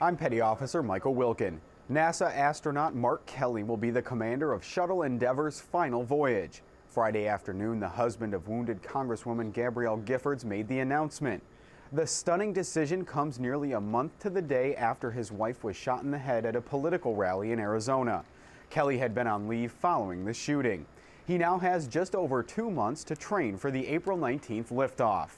I'm Petty Officer Michael Wilkin. NASA astronaut Mark Kelly will be the commander of Shuttle Endeavour's final voyage. Friday afternoon, the husband of wounded Congresswoman Gabrielle Giffords made the announcement. The stunning decision comes nearly a month to the day after his wife was shot in the head at a political rally in Arizona. Kelly had been on leave following the shooting. He now has just over 2 months to train for the April 19th liftoff.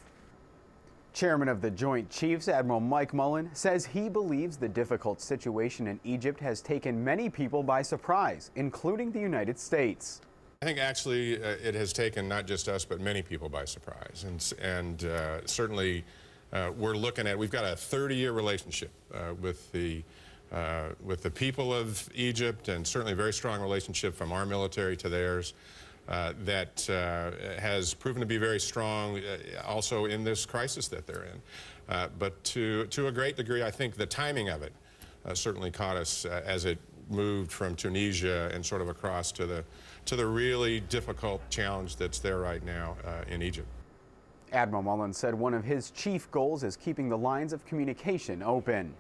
Chairman of the Joint Chiefs, Admiral Mike Mullen, says he believes the difficult situation in Egypt has taken many people by surprise, including the United States. I think actually it has taken not just us, but many people by surprise. And certainly we're looking at, we've got a 30-year relationship with the people of Egypt, and certainly a very strong relationship from our military to theirs. That has proven to be very strong also in this crisis that they're in. But to a great degree, I think the timing of it certainly caught us as it moved from Tunisia and sort of across to the really difficult challenge that's there right now in Egypt. Admiral Mullen said one of his chief goals is keeping the lines of communication open.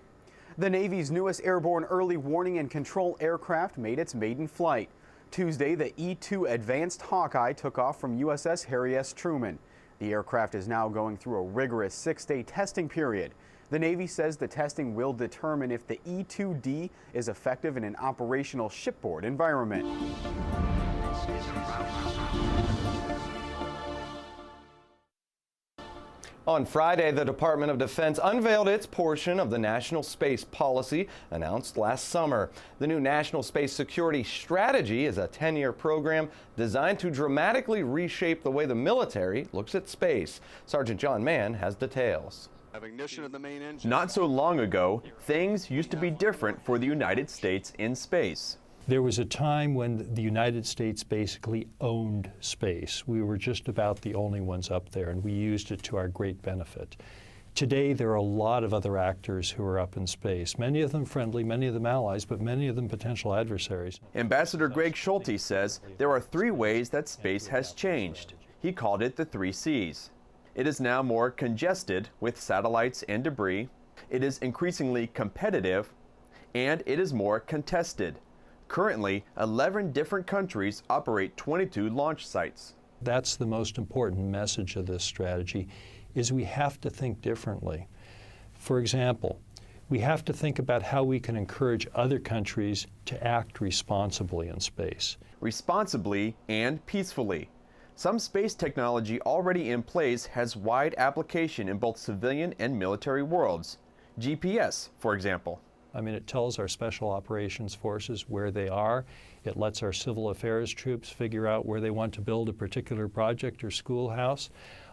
The Navy's newest airborne early warning and control aircraft made its maiden flight. Tuesday, the E-2D Advanced Hawkeye took off from USS Harry S. Truman. The aircraft is now going through a rigorous 6-day testing period. The Navy says the testing will determine if the E-2D is effective in an operational shipboard environment. On Friday, the Department of Defense unveiled its portion of the National Space Policy announced last summer. The new National Space Security Strategy is a 10-year program designed to dramatically reshape the way the military looks at space. Sergeant John Mann has details. Not so long ago, things used to be different for the United States in space. There was a time when the United States basically owned space. We were just about the only ones up there, and we used it to our great benefit. Today, there are a lot of other actors who are up in space, many of them friendly, many of them allies, but many of them potential adversaries. Ambassador Greg Schulte says there are 3 ways that space has changed. He called it the 3 C's. It is now more congested with satellites and debris, it is increasingly competitive, and it is more contested. Currently, 11 different countries operate 22 launch sites. That's the most important message of this strategy, is we have to think differently. For example, we have to think about how we can encourage other countries to act responsibly in space. Responsibly and peacefully. Some space technology already in place has wide application in both civilian and military worlds. GPS, for example. I mean, it tells our special operations forces where they are. It lets our civil affairs troops figure out where they want to build a particular project or schoolhouse.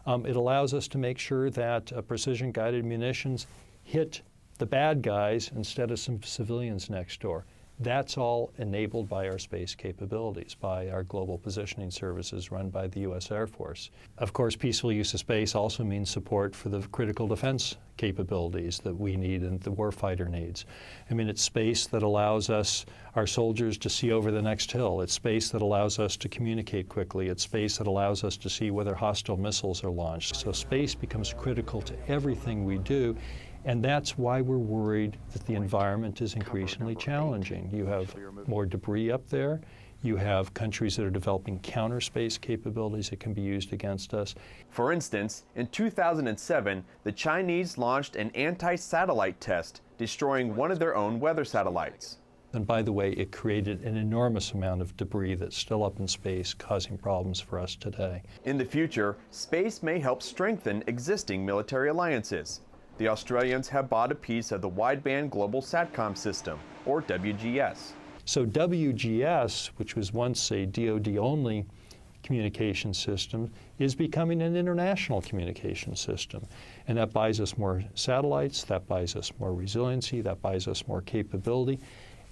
It allows us to make sure that precision-guided munitions hit the bad guys instead of some civilians next door. That's all enabled by our space capabilities, by our global positioning services run by the U.S. Air Force. Of course, peaceful use of space also means support for the critical defense capabilities that we need and the warfighter needs. I mean, it's space that allows us, our soldiers, to see over the next hill. It's space that allows us to communicate quickly. It's space that allows us to see whether hostile missiles are launched. So space becomes critical to everything we do. And that's why we're worried that the environment is increasingly challenging. You have more debris up there. You have countries that are developing counter space capabilities that can be used against us. For instance, in 2007, the Chinese launched an anti-satellite test, destroying one of their own weather satellites. And by the way, it created an enormous amount of debris that's still up in space, causing problems for us today. In the future, space may help strengthen existing military alliances. The Australians have bought a piece of the Wideband Global Satcom System, or WGS. So WGS, which was once a DoD-only communication system, is becoming an international communication system. And that buys us more satellites, that buys us more resiliency, that buys us more capability.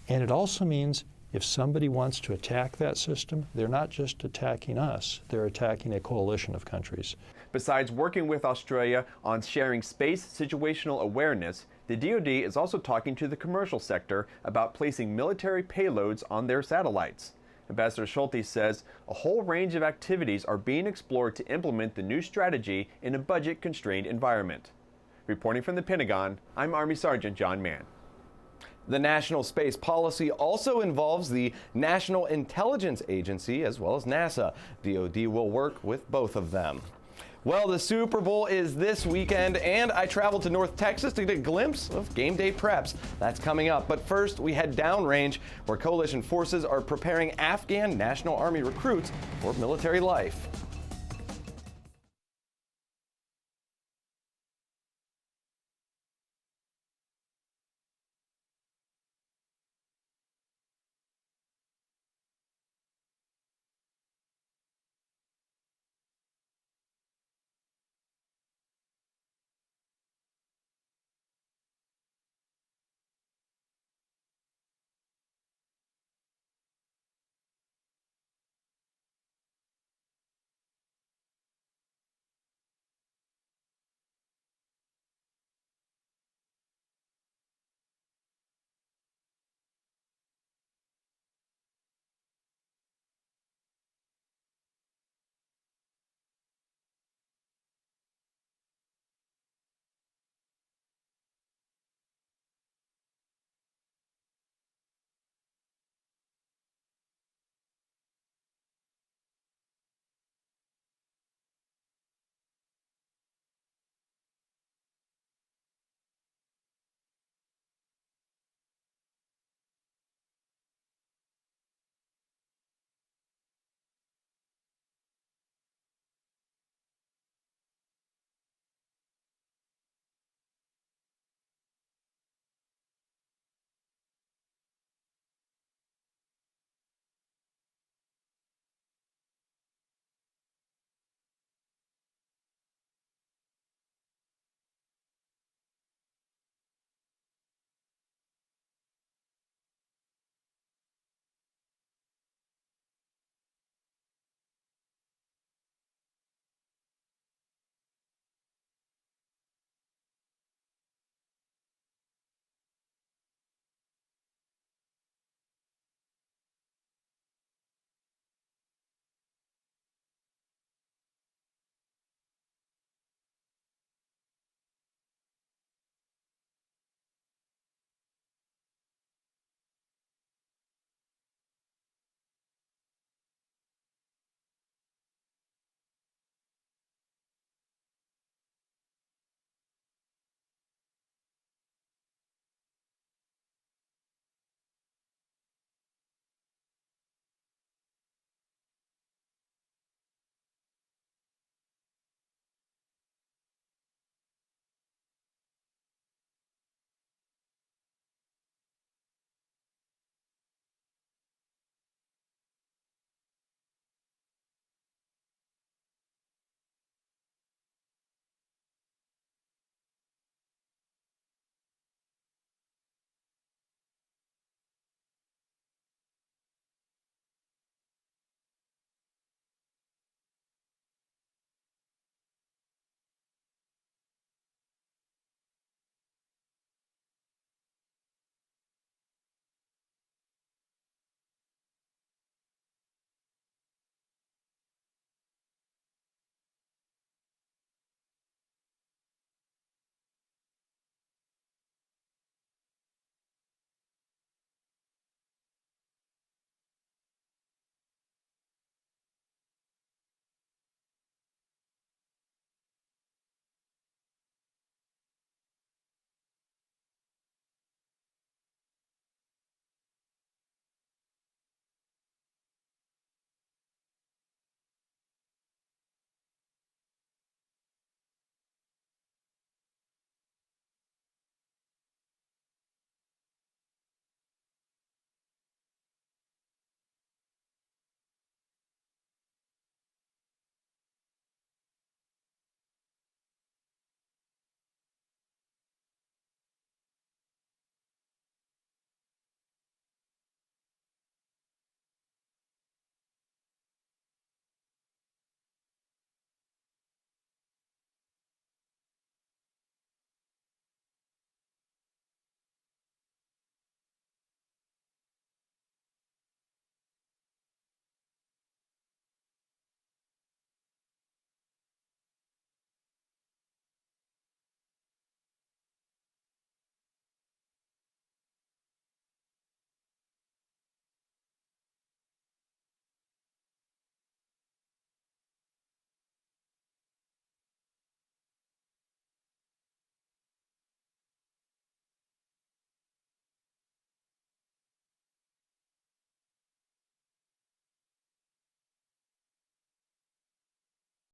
And it also means if somebody wants to attack that system, they're not just attacking us, they're attacking a coalition of countries. Besides working with Australia on sharing space situational awareness, the DoD is also talking to the commercial sector about placing military payloads on their satellites. Ambassador Schulte says a whole range of activities are being explored to implement the new strategy in a budget-constrained environment. Reporting from the Pentagon, I'm Army Sergeant John Mann. The National Space Policy also involves the National Intelligence Agency as well as NASA. DoD will work with both of them. Well, the Super Bowl is this weekend, and I traveled to North Texas to get a glimpse of game day preps. That's coming up. But first, we head downrange, where coalition forces are preparing Afghan National Army recruits for military life.